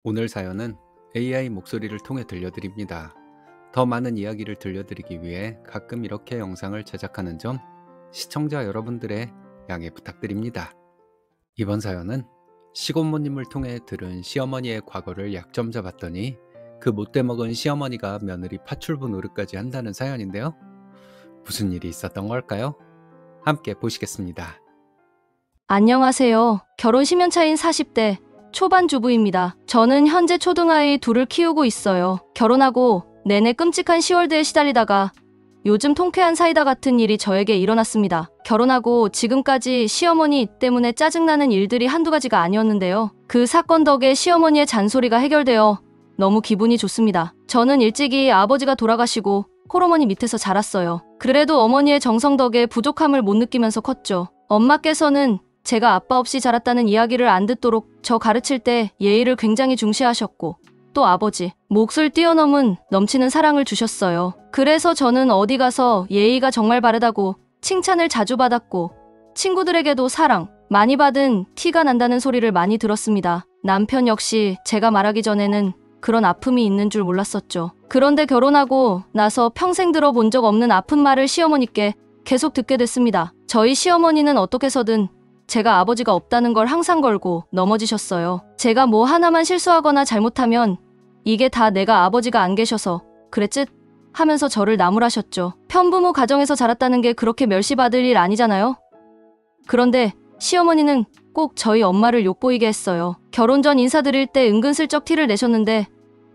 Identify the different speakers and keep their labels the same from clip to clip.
Speaker 1: 오늘 사연은 AI 목소리를 통해 들려드립니다. 더 많은 이야기를 들려드리기 위해 가끔 이렇게 영상을 제작하는 점 시청자 여러분들의 양해 부탁드립니다. 이번 사연은 시고모님을 통해 들은 시어머니의 과거를 약점 잡았더니 그 못돼 먹은 시어머니가 며느리 파출부 노릇까지 한다는 사연인데요. 무슨 일이 있었던 걸까요? 함께 보시겠습니다.
Speaker 2: 안녕하세요. 결혼 10년 차인 40대 초반 주부입니다. 저는 현재 초등아이 둘을 키우고 있어요. 결혼하고 내내 끔찍한 시월드에 시달리다가 요즘 통쾌한 사이다 같은 일이 저에게 일어났습니다. 결혼하고 지금까지 시어머니 때문에 짜증나는 일들이 한두 가지가 아니었는데요. 그 사건 덕에 시어머니의 잔소리가 해결되어 너무 기분이 좋습니다. 저는 일찍이 아버지가 돌아가시고 홀어머니 밑에서 자랐어요. 그래도 어머니의 정성 덕에 부족함을 못 느끼면서 컸죠. 엄마께서는 제가 아빠 없이 자랐다는 이야기를 안 듣도록 저 가르칠 때 예의를 굉장히 중시하셨고, 또 아버지, 몫을 뛰어넘은 넘치는 사랑을 주셨어요. 그래서 저는 어디 가서 예의가 정말 바르다고 칭찬을 자주 받았고, 친구들에게도 사랑 많이 받은 티가 난다는 소리를 많이 들었습니다. 남편 역시 제가 말하기 전에는 그런 아픔이 있는 줄 몰랐었죠. 그런데 결혼하고 나서 평생 들어본 적 없는 아픈 말을 시어머니께 계속 듣게 됐습니다. 저희 시어머니는 어떻게 해서든 제가 아버지가 없다는 걸 항상 걸고 넘어지셨어요. 제가 뭐 하나만 실수하거나 잘못하면 이게 다 내가 아버지가 안 계셔서 그랬지? 하면서 저를 나무라셨죠. 편부모 가정에서 자랐다는 게 그렇게 멸시받을 일 아니잖아요? 그런데 시어머니는 꼭 저희 엄마를 욕보이게 했어요. 결혼 전 인사드릴 때 은근슬쩍 티를 내셨는데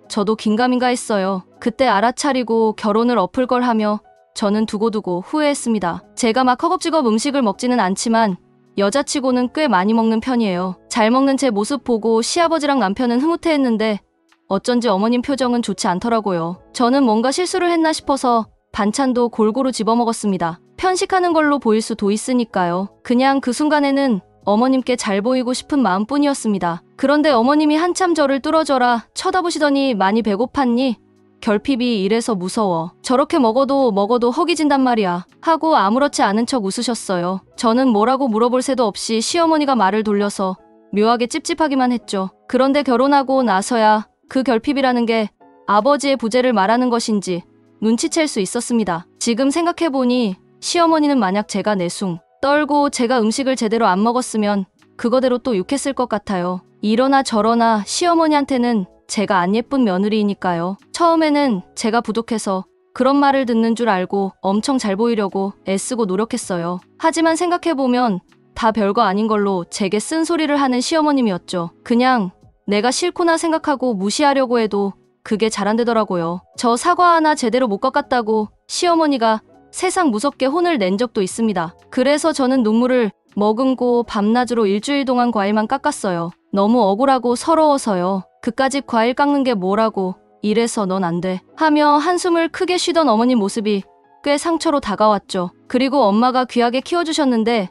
Speaker 2: 저도 긴가민가 했어요. 그때 알아차리고 결혼을 엎을 걸 하며 저는 두고두고 후회했습니다. 제가 막 허겁지겁 음식을 먹지는 않지만 여자치고는 꽤 많이 먹는 편이에요. 잘 먹는 제 모습 보고 시아버지랑 남편은 흐뭇해했는데 어쩐지 어머님 표정은 좋지 않더라고요. 저는 뭔가 실수를 했나 싶어서 반찬도 골고루 집어먹었습니다. 편식하는 걸로 보일 수도 있으니까요. 그냥 그 순간에는 어머님께 잘 보이고 싶은 마음뿐이었습니다. 그런데 어머님이 한참 저를 뚫어져라 쳐다보시더니 많이 배고팠니? 결핍이 이래서 무서워. 저렇게 먹어도 허기진단 말이야. 하고 아무렇지 않은 척 웃으셨어요. 저는 뭐라고 물어볼 새도 없이 시어머니가 말을 돌려서 묘하게 찝찝하기만 했죠. 그런데 결혼하고 나서야 그 결핍이라는 게 아버지의 부재를 말하는 것인지 눈치챌 수 있었습니다. 지금 생각해보니 시어머니는 만약 제가 내숭 떨고 제가 음식을 제대로 안 먹었으면 그거대로 또 욕했을 것 같아요. 이러나 저러나 시어머니한테는 제가 안 예쁜 며느리이니까요. 처음에는 제가 부족해서 그런 말을 듣는 줄 알고 엄청 잘 보이려고 애쓰고 노력했어요. 하지만 생각해보면 다 별거 아닌 걸로 제게 쓴소리를 하는 시어머님이었죠. 그냥 내가 싫구나 생각하고 무시하려고 해도 그게 잘 안 되더라고요. 저 사과 하나 제대로 못 깎았다고 시어머니가 세상 무섭게 혼을 낸 적도 있습니다. 그래서 저는 눈물을 머금고 밤낮으로 일주일 동안 과일만 깎았어요. 너무 억울하고 서러워서요. 그까짓 과일 깎는 게 뭐라고, 이래서 넌 안 돼 하며 한숨을 크게 쉬던 어머님 모습이 꽤 상처로 다가왔죠. 그리고 엄마가 귀하게 키워주셨는데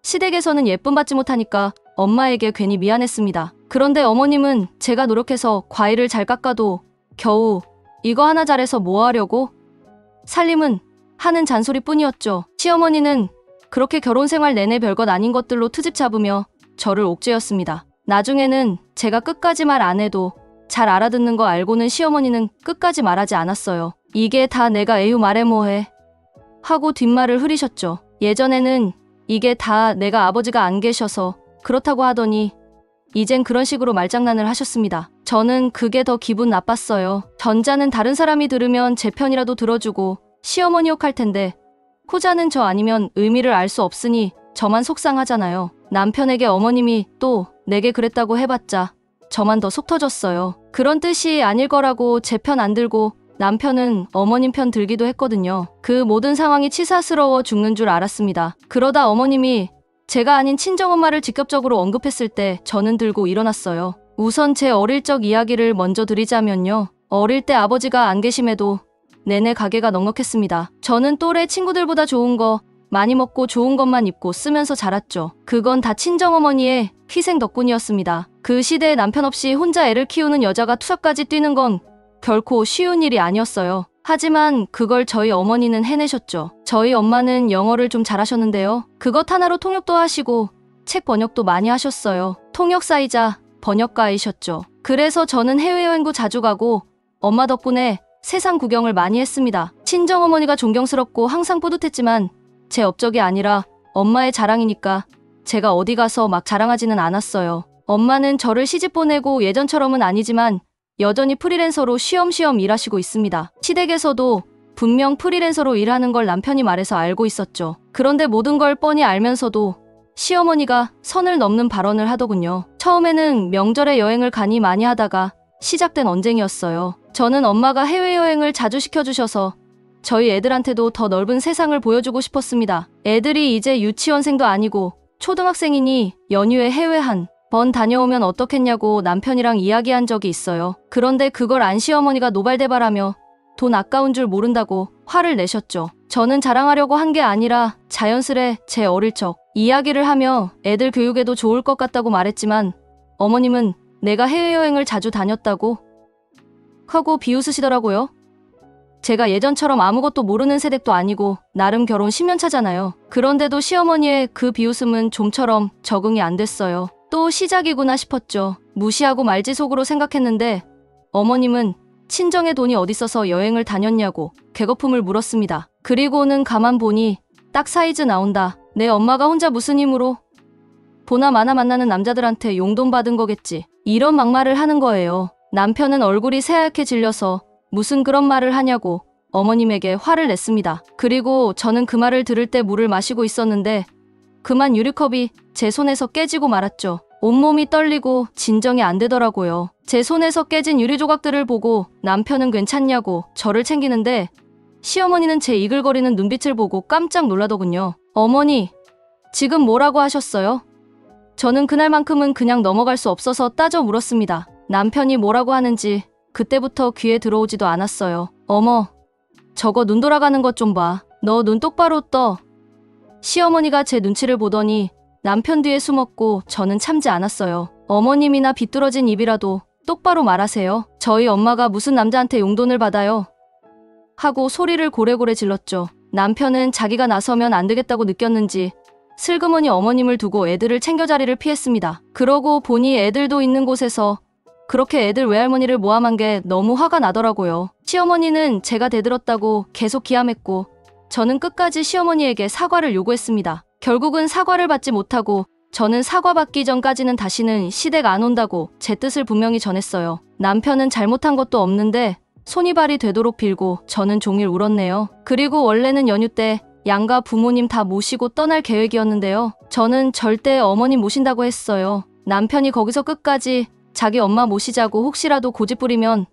Speaker 2: 시댁에서는 예쁨 받지 못하니까 엄마에게 괜히 미안했습니다. 그런데 어머님은 제가 노력해서 과일을 잘 깎아도 겨우 이거 하나 잘해서 뭐 하려고? 살림은 하는 잔소리뿐이었죠. 시어머니는 그렇게 결혼 생활 내내 별것 아닌 것들로 트집 잡으며 저를 옥죄었습니다. 나중에는 제가 끝까지 말 안 해도 잘 알아듣는 거 알고는 시어머니는 끝까지 말하지 않았어요. 이게 다 내가 에휴 말해 뭐해 하고 뒷말을 흐리셨죠. 예전에는 이게 다 내가 아버지가 안 계셔서 그렇다고 하더니 이젠 그런 식으로 말장난을 하셨습니다. 저는 그게 더 기분 나빴어요. 전자는 다른 사람이 들으면 제 편이라도 들어주고 시어머니 욕할 텐데 후자는 저 아니면 의미를 알 수 없으니 저만 속상하잖아요. 남편에게 어머님이 또 내게 그랬다고 해봤자 저만 더 속 터졌어요. 그런 뜻이 아닐 거라고 제 편 안 들고 남편은 어머님 편 들기도 했거든요. 그 모든 상황이 치사스러워 죽는 줄 알았습니다. 그러다 어머님이 제가 아닌 친정엄마를 직접적으로 언급했을 때 저는 들고 일어났어요. 우선 제 어릴 적 이야기를 먼저 드리자면요. 어릴 때 아버지가 안 계심에도 내내 가게가 넉넉했습니다. 저는 또래 친구들보다 좋은 거 많이 먹고 좋은 것만 입고 쓰면서 자랐죠. 그건 다 친정어머니의 희생 덕분이었습니다. 그 시대에 남편 없이 혼자 애를 키우는 여자가 투잡까지 뛰는 건 결코 쉬운 일이 아니었어요. 하지만 그걸 저희 어머니는 해내셨죠. 저희 엄마는 영어를 좀 잘하셨는데요. 그것 하나로 통역도 하시고 책 번역도 많이 하셨어요. 통역사이자 번역가이셨죠. 그래서 저는 해외여행도 자주 가고 엄마 덕분에 세상 구경을 많이 했습니다. 친정어머니가 존경스럽고 항상 뿌듯했지만 제 업적이 아니라 엄마의 자랑이니까 제가 어디 가서 막 자랑하지는 않았어요. 엄마는 저를 시집 보내고 예전처럼은 아니지만 여전히 프리랜서로 쉬엄쉬엄 일하시고 있습니다. 시댁에서도 분명 프리랜서로 일하는 걸 남편이 말해서 알고 있었죠. 그런데 모든 걸 뻔히 알면서도 시어머니가 선을 넘는 발언을 하더군요. 처음에는 명절에 여행을 가니 많이 하다가 시작된 언쟁이었어요. 저는 엄마가 해외여행을 자주 시켜주셔서 저희 애들한테도 더 넓은 세상을 보여주고 싶었습니다. 애들이 이제 유치원생도 아니고 초등학생이니 연휴에 해외 한 번 다녀오면 어떻겠냐고 남편이랑 이야기한 적이 있어요. 그런데 그걸 안 시어머니가 노발대발하며 돈 아까운 줄 모른다고 화를 내셨죠. 저는 자랑하려고 한 게 아니라 자연스레 제 어릴 적 이야기를 하며 애들 교육에도 좋을 것 같다고 말했지만 어머님은 내가 해외여행을 자주 다녔다고 하고 비웃으시더라고요. 제가 예전처럼 아무것도 모르는 세댁도 아니고 나름 결혼 10년 차잖아요. 그런데도 시어머니의 그 비웃음은 좀처럼 적응이 안 됐어요. 또 시작이구나 싶었죠. 무시하고 말지 속으로 생각했는데 어머님은 친정에 돈이 어딨어서 여행을 다녔냐고 개거품을 물었습니다. 그리고는 가만 보니 딱 사이즈 나온다. 내 엄마가 혼자 무슨 힘으로 보나 마나 만나는 남자들한테 용돈 받은 거겠지. 이런 막말을 하는 거예요. 남편은 얼굴이 새하얗게 질려서 무슨 그런 말을 하냐고 어머님에게 화를 냈습니다. 그리고 저는 그 말을 들을 때 물을 마시고 있었는데 그만 유리컵이 제 손에서 깨지고 말았죠. 온몸이 떨리고 진정이 안 되더라고요. 제 손에서 깨진 유리 조각들을 보고 남편은 괜찮냐고 저를 챙기는데 시어머니는 제 이글거리는 눈빛을 보고 깜짝 놀라더군요. 어머니, 지금 뭐라고 하셨어요? 저는 그날만큼은 그냥 넘어갈 수 없어서 따져 물었습니다. 남편이 뭐라고 하는지 그때부터 귀에 들어오지도 않았어요. 어머, 저거 눈 돌아가는 것 좀 봐. 너 눈 똑바로 떠. 시어머니가 제 눈치를 보더니 남편 뒤에 숨었고 저는 참지 않았어요. 어머님이나 비뚤어진 입이라도 똑바로 말하세요. 저희 엄마가 무슨 남자한테 용돈을 받아요? 하고 소리를 고래고래 질렀죠. 남편은 자기가 나서면 안 되겠다고 느꼈는지 슬그머니 어머님을 두고 애들을 챙겨 자리를 피했습니다. 그러고 보니 애들도 있는 곳에서 그렇게 애들 외할머니를 모함한 게 너무 화가 나더라고요. 시어머니는 제가 대들었다고 계속 기함했고 저는 끝까지 시어머니에게 사과를 요구했습니다. 결국은 사과를 받지 못하고 저는 사과받기 전까지는 다시는 시댁 안 온다고 제 뜻을 분명히 전했어요. 남편은 잘못한 것도 없는데 손이 발이 되도록 빌고 저는 종일 울었네요. 그리고 원래는 연휴 때 양가 부모님 다 모시고 떠날 계획이었는데요. 저는 절대 어머님 모신다고 했어요. 남편이 거기서 끝까지 자기 엄마 모시자고 혹시라도 고집부리면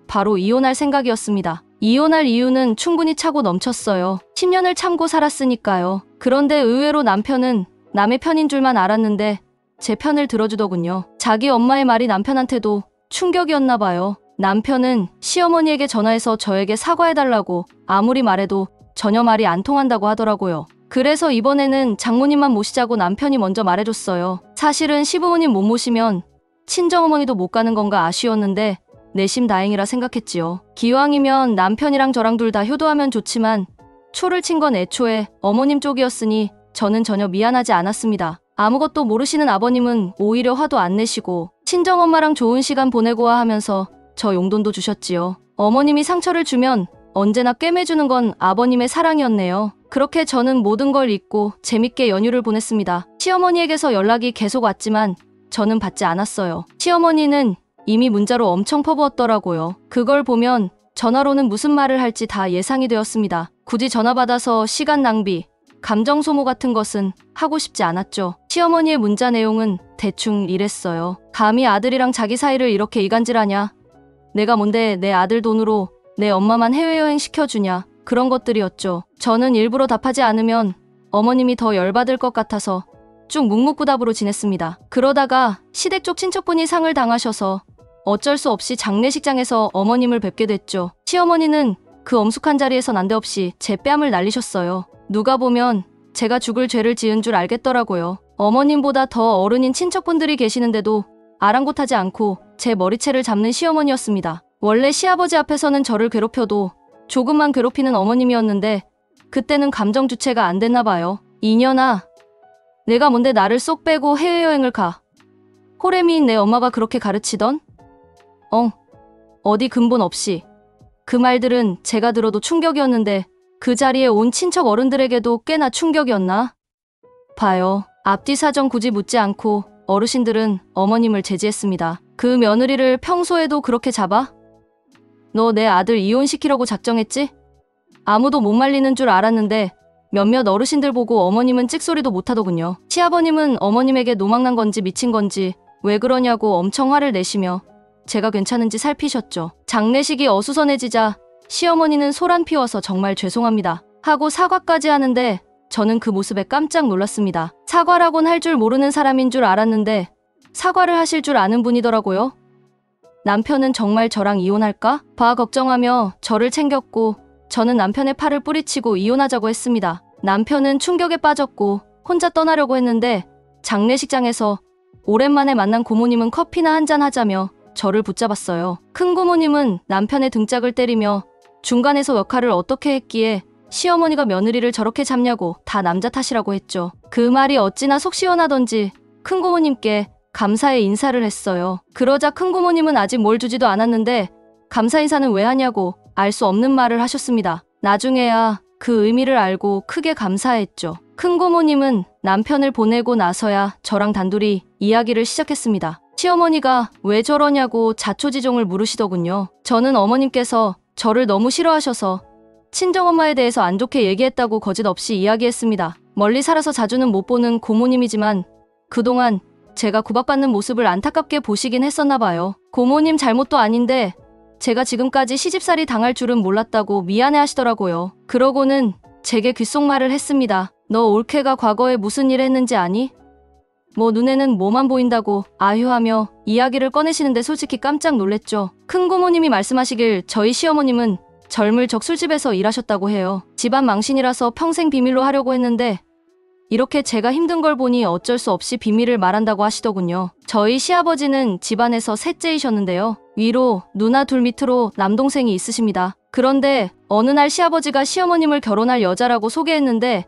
Speaker 2: 바로 이혼할 생각이었습니다. 이혼할 이유는 충분히 차고 넘쳤어요. 10년을 참고 살았으니까요. 그런데 의외로 남편은 남의 편인 줄만 알았는데 제 편을 들어주더군요. 자기 엄마의 말이 남편한테도 충격이었나 봐요. 남편은 시어머니에게 전화해서 저에게 사과해달라고 아무리 말해도 전혀 말이 안 통한다고 하더라고요. 그래서 이번에는 장모님만 모시자고 남편이 먼저 말해줬어요. 사실은 시부모님 못 모시면 친정어머니도 못 가는 건가 아쉬웠는데 내심 다행이라 생각했지요. 기왕이면 남편이랑 저랑 둘 다 효도하면 좋지만 초를 친 건 애초에 어머님 쪽이었으니 저는 전혀 미안하지 않았습니다. 아무것도 모르시는 아버님은 오히려 화도 안 내시고 친정엄마랑 좋은 시간 보내고와 하면서 저 용돈도 주셨지요. 어머님이 상처를 주면 언제나 꿰매주는 건 아버님의 사랑이었네요. 그렇게 저는 모든 걸 잊고 재밌게 연휴를 보냈습니다. 시어머니에게서 연락이 계속 왔지만 저는 받지 않았어요. 시어머니는 이미 문자로 엄청 퍼부었더라고요. 그걸 보면 전화로는 무슨 말을 할지 다 예상이 되었습니다. 굳이 전화 받아서 시간 낭비, 감정 소모 같은 것은 하고 싶지 않았죠. 시어머니의 문자 내용은 대충 이랬어요. 감히 아들이랑 자기 사이를 이렇게 이간질하냐? 내가 뭔데 내 아들 돈으로 내 엄마만 해외여행 시켜주냐? 그런 것들이었죠. 저는 일부러 답하지 않으면 어머님이 더 열받을 것 같아서 쭉 묵묵부답으로 지냈습니다. 그러다가 시댁 쪽 친척분이 상을 당하셔서 어쩔 수 없이 장례식장에서 어머님을 뵙게 됐죠. 시어머니는 그 엄숙한 자리에서 난데없이 제 뺨을 날리셨어요. 누가 보면 제가 죽을 죄를 지은 줄 알겠더라고요. 어머님보다 더 어른인 친척분들이 계시는데도 아랑곳하지 않고 제 머리채를 잡는 시어머니였습니다. 원래 시아버지 앞에서는 저를 괴롭혀도 조금만 괴롭히는 어머님이었는데 그때는 감정 주체가 안 됐나 봐요. 이년아, 내가 뭔데 나를 쏙 빼고 해외여행을 가. 호래미인 내 엄마가 그렇게 가르치던? 어디 근본 없이. 그 말들은 제가 들어도 충격이었는데 그 자리에 온 친척 어른들에게도 꽤나 충격이었나? 봐요. 앞뒤 사정 굳이 묻지 않고 어르신들은 어머님을 제지했습니다. 그 며느리를 평소에도 그렇게 잡아? 너 내 아들 이혼시키려고 작정했지? 아무도 못 말리는 줄 알았는데 몇몇 어르신들 보고 어머님은 찍소리도 못하더군요. 시아버님은 어머님에게 노망난 건지 미친 건지 왜 그러냐고 엄청 화를 내시며 제가 괜찮은지 살피셨죠. 장례식이 어수선해지자 시어머니는 소란 피워서 정말 죄송합니다 하고 사과까지 하는데 저는 그 모습에 깜짝 놀랐습니다. 사과라곤 할 줄 모르는 사람인 줄 알았는데 사과를 하실 줄 아는 분이더라고요. 남편은 정말 저랑 이혼할까 봐 걱정하며 저를 챙겼고 저는 남편의 팔을 뿌리치고 이혼하자고 했습니다. 남편은 충격에 빠졌고 혼자 떠나려고 했는데 장례식장에서 오랜만에 만난 고모님은 커피나 한잔 하자며 저를 붙잡았어요. 큰 고모님은 남편의 등짝을 때리며 중간에서 역할을 어떻게 했기에 시어머니가 며느리를 저렇게 잡냐고 다 남자 탓이라고 했죠. 그 말이 어찌나 속 시원하던지 큰 고모님께 감사의 인사를 했어요. 그러자 큰 고모님은 아직 뭘 주지도 않았는데 감사 인사는 왜 하냐고 알 수 없는 말을 하셨습니다. 나중에야 그 의미를 알고 크게 감사했죠. 큰 고모님은 남편을 보내고 나서야 저랑 단둘이 이야기를 시작했습니다. 시어머니가 왜 저러냐고 자초지종을 물으시더군요. 저는 어머님께서 저를 너무 싫어하셔서 친정엄마에 대해서 안 좋게 얘기했다고 거짓없이 이야기했습니다. 멀리 살아서 자주는 못 보는 고모님이지만 그동안 제가 구박받는 모습을 안타깝게 보시긴 했었나 봐요. 고모님 잘못도 아닌데 제가 지금까지 시집살이 당할 줄은 몰랐다고 미안해 하시더라고요. 그러고는 제게 귓속말을 했습니다. 너 올케가 과거에 무슨 일 했는지 아니? 뭐 눈에는 뭐만 보인다고 아휴하며 이야기를 꺼내시는데 솔직히 깜짝 놀랬죠. 큰 고모님이 말씀하시길 저희 시어머님은 젊을 적 술집에서 일하셨다고 해요. 집안 망신이라서 평생 비밀로 하려고 했는데 이렇게 제가 힘든 걸 보니 어쩔 수 없이 비밀을 말한다고 하시더군요. 저희 시아버지는 집안에서 셋째이셨는데요. 위로 누나 둘 밑으로 남동생이 있으십니다. 그런데 어느 날 시아버지가 시어머님을 결혼할 여자라고 소개했는데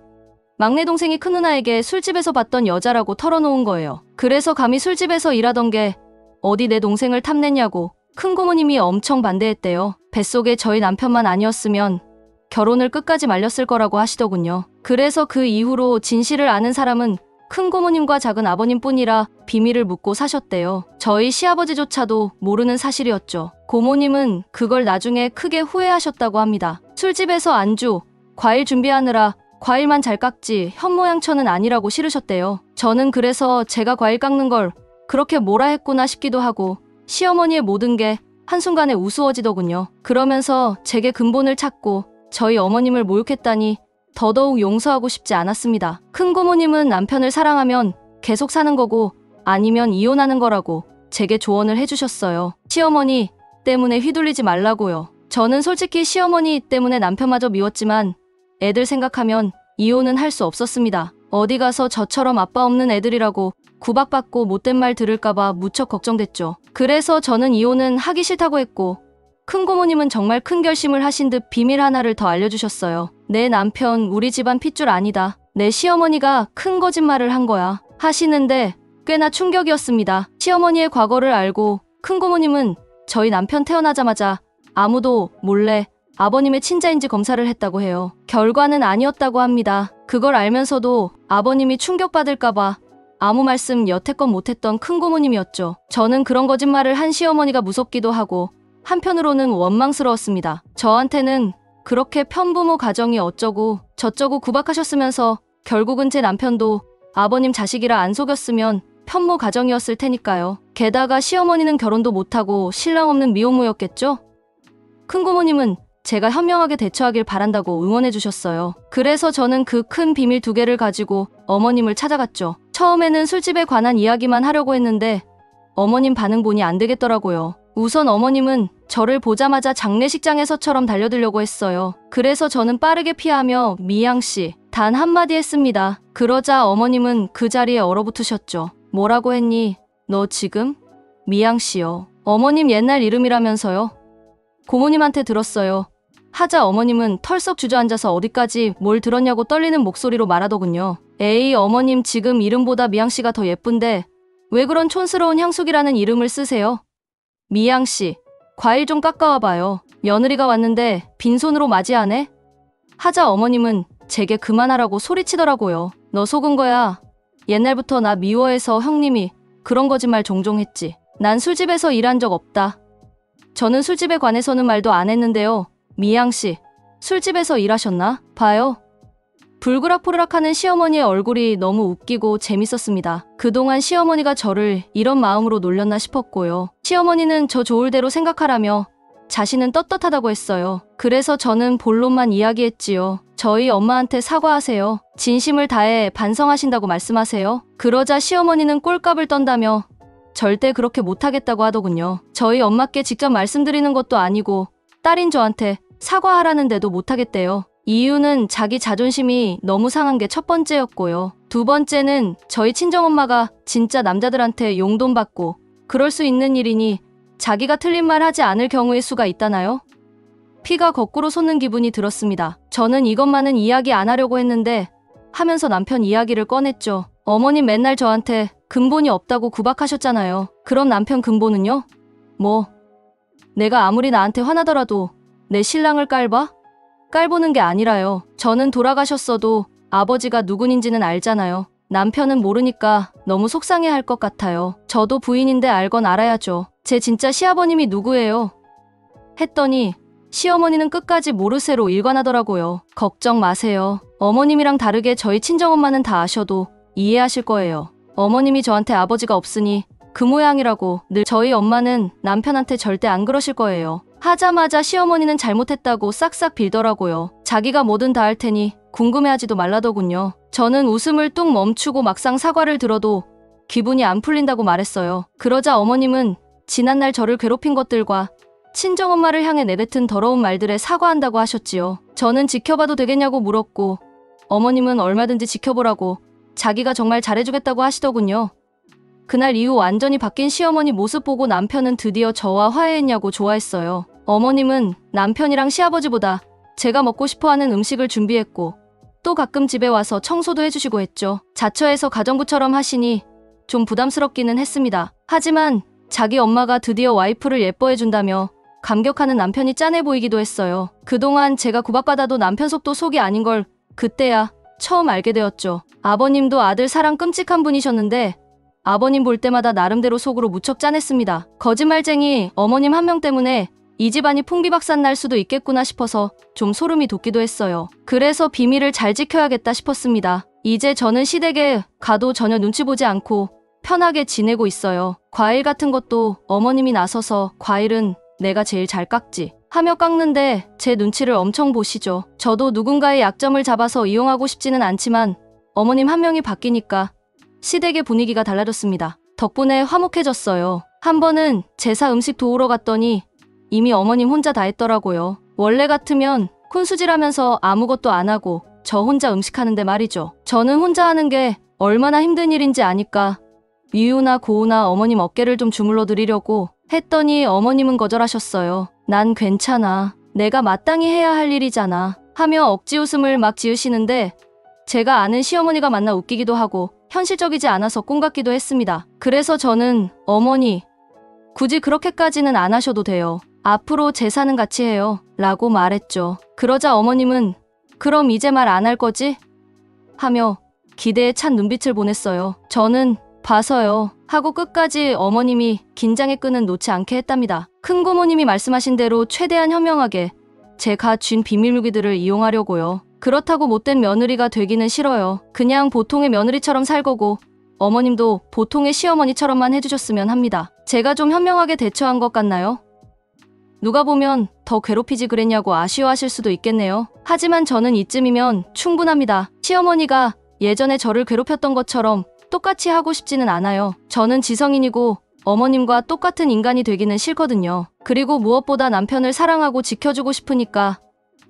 Speaker 2: 막내 동생이 큰 누나에게 술집에서 봤던 여자라고 털어놓은 거예요. 그래서 감히 술집에서 일하던 게 어디 내 동생을 탐내냐고 큰 고모님이 엄청 반대했대요. 뱃속에 저희 남편만 아니었으면 결혼을 끝까지 말렸을 거라고 하시더군요. 그래서 그 이후로 진실을 아는 사람은 큰 고모님과 작은 아버님뿐이라 비밀을 묻고 사셨대요. 저희 시아버지조차도 모르는 사실이었죠. 고모님은 그걸 나중에 크게 후회하셨다고 합니다. 술집에서 안주, 과일 준비하느라 과일만 잘 깎지 현모양처는 아니라고 싫으셨대요. 저는 그래서 제가 과일 깎는 걸 그렇게 뭐라 했구나 싶기도 하고 시어머니의 모든 게 한순간에 우스워지더군요. 그러면서 제게 근본을 찾고 저희 어머님을 모욕했다니 더더욱 용서하고 싶지 않았습니다. 큰 고모님은 남편을 사랑하면 계속 사는 거고 아니면 이혼하는 거라고 제게 조언을 해주셨어요. 시어머니 때문에 휘둘리지 말라고요. 저는 솔직히 시어머니 때문에 남편마저 미웠지만 애들 생각하면 이혼은 할 수 없었습니다. 어디 가서 저처럼 아빠 없는 애들이라고 구박받고 못된 말 들을까봐 무척 걱정됐죠. 그래서 저는 이혼은 하기 싫다고 했고 큰 고모님은 정말 큰 결심을 하신 듯 비밀 하나를 더 알려주셨어요. 내 남편 우리 집안 핏줄 아니다. 내 시어머니가 큰 거짓말을 한 거야. 하시는데 꽤나 충격이었습니다. 시어머니의 과거를 알고 큰 고모님은 저희 남편 태어나자마자 아무도 몰래 아버님의 친자인지 검사를 했다고 해요. 결과는 아니었다고 합니다. 그걸 알면서도 아버님이 충격받을까봐 아무 말씀 여태껏 못했던 큰 고모님이었죠. 저는 그런 거짓말을 한 시어머니가 무섭기도 하고 한편으로는 원망스러웠습니다. 저한테는 그렇게 편부모 가정이 어쩌고 저쩌고 구박하셨으면서 결국은 제 남편도 아버님 자식이라 안 속였으면 편모 가정이었을 테니까요. 게다가 시어머니는 결혼도 못하고 신랑 없는 미혼모였겠죠? 큰 고모님은 제가 현명하게 대처하길 바란다고 응원해 주셨어요. 그래서 저는 그 큰 비밀 2개를 가지고 어머님을 찾아갔죠. 처음에는 술집에 관한 이야기만 하려고 했는데 어머님 반응 보니 안 되겠더라고요. 우선 어머님은 저를 보자마자 장례식장에서처럼 달려들려고 했어요. 그래서 저는 빠르게 피하며 미양씨 단 한마디 했습니다. 그러자 어머님은 그 자리에 얼어붙으셨죠. 뭐라고 했니? 너 지금? 미양씨요. 어머님 옛날 이름이라면서요. 고모님한테 들었어요. 하자 어머님은 털썩 주저앉아서 어디까지 뭘 들었냐고 떨리는 목소리로 말하더군요. 에이 어머님 지금 이름보다 미양씨가 더 예쁜데 왜 그런 촌스러운 향숙이라는 이름을 쓰세요? 미양씨, 과일 좀 깎아와봐요. 며느리가 왔는데 빈손으로 맞이하네? 하자 어머님은 제게 그만하라고 소리치더라고요. 너 속은 거야. 옛날부터 나 미워해서 형님이 그런 거짓말 종종 했지. 난 술집에서 일한 적 없다. 저는 술집에 관해서는 말도 안 했는데요. 미양씨, 술집에서 일하셨나? 봐요. 불그락포르락하는 시어머니의 얼굴이 너무 웃기고 재밌었습니다. 그동안 시어머니가 저를 이런 마음으로 놀렸나 싶었고요. 시어머니는 저 좋을 대로 생각하라며 자신은 떳떳하다고 했어요. 그래서 저는 본론만 이야기했지요. 저희 엄마한테 사과하세요. 진심을 다해 반성하신다고 말씀하세요. 그러자 시어머니는 꼴값을 떤다며 절대 그렇게 못하겠다고 하더군요. 저희 엄마께 직접 말씀드리는 것도 아니고 딸인 저한테 사과하라는데도 못하겠대요. 이유는 자기 자존심이 너무 상한 게 첫 번째였고요. 두 번째는 저희 친정엄마가 진짜 남자들한테 용돈 받고 그럴 수 있는 일이니 자기가 틀린 말 하지 않을 경우의 수가 있다나요? 피가 거꾸로 솟는 기분이 들었습니다. 저는 이것만은 이야기 안 하려고 했는데 하면서 남편 이야기를 꺼냈죠. 어머님 맨날 저한테 근본이 없다고 구박하셨잖아요. 그럼 남편 근본은요? 뭐 내가 아무리 나한테 화나더라도 내 신랑을 깔봐? 깔보는 게 아니라요. 저는 돌아가셨어도 아버지가 누군인지는 알잖아요. 남편은 모르니까 너무 속상해할 것 같아요. 저도 부인인데 알건 알아야죠. 제 진짜 시아버님이 누구예요? 했더니 시어머니는 끝까지 모르쇠로 일관하더라고요. 걱정 마세요. 어머님이랑 다르게 저희 친정엄마는 다 아셔도 이해하실 거예요. 어머님이 저한테 아버지가 없으니 그 모양이라고 늘 저희 엄마는 남편한테 절대 안 그러실 거예요. 하자마자 시어머니는 잘못했다고 싹싹 빌더라고요. 자기가 뭐든 다 할 테니 궁금해하지도 말라더군요. 저는 웃음을 뚝 멈추고 막상 사과를 들어도 기분이 안 풀린다고 말했어요. 그러자 어머님은 지난날 저를 괴롭힌 것들과 친정엄마를 향해 내뱉은 더러운 말들에 사과한다고 하셨지요. 저는 지켜봐도 되겠냐고 물었고 어머님은 얼마든지 지켜보라고 자기가 정말 잘해주겠다고 하시더군요. 그날 이후 완전히 바뀐 시어머니 모습 보고 남편은 드디어 저와 화해했냐고 좋아했어요. 어머님은 남편이랑 시아버지보다 제가 먹고 싶어하는 음식을 준비했고 또 가끔 집에 와서 청소도 해주시고 했죠. 자처해서 가정부처럼 하시니 좀 부담스럽기는 했습니다. 하지만 자기 엄마가 드디어 와이프를 예뻐해준다며 감격하는 남편이 짠해 보이기도 했어요. 그동안 제가 구박받아도 남편 속도 속이 아닌 걸 그때야 처음 알게 되었죠. 아버님도 아들 사랑 끔찍한 분이셨는데 아버님 볼 때마다 나름대로 속으로 무척 짠했습니다. 거짓말쟁이 어머님 한 명 때문에 이 집안이 풍비박산 날 수도 있겠구나 싶어서 좀 소름이 돋기도 했어요. 그래서 비밀을 잘 지켜야겠다 싶었습니다. 이제 저는 시댁에 가도 전혀 눈치 보지 않고 편하게 지내고 있어요. 과일 같은 것도 어머님이 나서서 과일은 내가 제일 잘 깎지 하며 깎는데 제 눈치를 엄청 보시죠. 저도 누군가의 약점을 잡아서 이용하고 싶지는 않지만 어머님 한 명이 바뀌니까 시댁의 분위기가 달라졌습니다. 덕분에 화목해졌어요. 한 번은 제사 음식 도우러 갔더니 이미 어머님 혼자 다 했더라고요. 원래 같으면 콘수질하면서 아무것도 안 하고 저 혼자 음식하는데 말이죠. 저는 혼자 하는 게 얼마나 힘든 일인지 아니까 미우나 고우나 어머님 어깨를 좀 주물러 드리려고 했더니 어머님은 거절하셨어요. 난 괜찮아. 내가 마땅히 해야 할 일이잖아. 하며 억지 웃음을 막 지으시는데 제가 아는 시어머니가 만나 웃기기도 하고 현실적이지 않아서 꿈 같기도 했습니다. 그래서 저는 어머니, 굳이 그렇게까지는 안 하셔도 돼요. 앞으로 제사는 같이 해요. 라고 말했죠. 그러자 어머님은 그럼 이제 말 안 할 거지? 하며 기대에 찬 눈빛을 보냈어요. 저는 봐서요. 하고 끝까지 어머님이 긴장의 끈은 놓지 않게 했답니다. 큰고모님이 말씀하신 대로 최대한 현명하게 제가 쥔 비밀무기들을 이용하려고요. 그렇다고 못된 며느리가 되기는 싫어요. 그냥 보통의 며느리처럼 살 거고 어머님도 보통의 시어머니처럼만 해주셨으면 합니다. 제가 좀 현명하게 대처한 것 같나요? 누가 보면 더 괴롭히지 그랬냐고 아쉬워하실 수도 있겠네요. 하지만 저는 이쯤이면 충분합니다. 시어머니가 예전에 저를 괴롭혔던 것처럼 똑같이 하고 싶지는 않아요. 저는 지성인이고 어머님과 똑같은 인간이 되기는 싫거든요. 그리고 무엇보다 남편을 사랑하고 지켜주고 싶으니까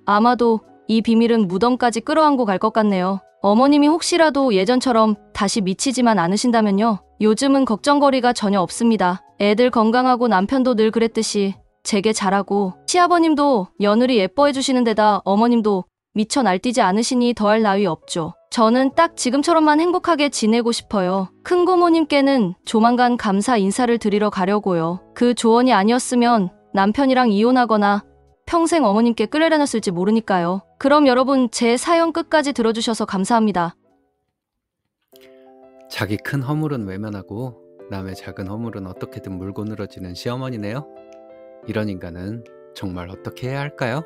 Speaker 2: 아마도 이 비밀은 무덤까지 끌어안고 갈 것 같네요. 어머님이 혹시라도 예전처럼 다시 미치지만 않으신다면요. 요즘은 걱정거리가 전혀 없습니다. 애들 건강하고 남편도 늘 그랬듯이 제게 잘하고 시아버님도 며느리 예뻐해 주시는 데다 어머님도 미처 날뛰지 않으시니 더할 나위 없죠. 저는 딱 지금처럼만 행복하게 지내고 싶어요. 큰고모님께는 조만간 감사 인사를 드리러 가려고요. 그 조언이 아니었으면 남편이랑 이혼하거나 평생 어머님께 끌려다녔을지 모르니까요. 그럼 여러분 제 사연 끝까지 들어주셔서 감사합니다.
Speaker 1: 자기 큰 허물은 외면하고 남의 작은 허물은 어떻게든 물고 늘어지는 시어머니네요. 이런 인간은 정말 어떻게 해야 할까요?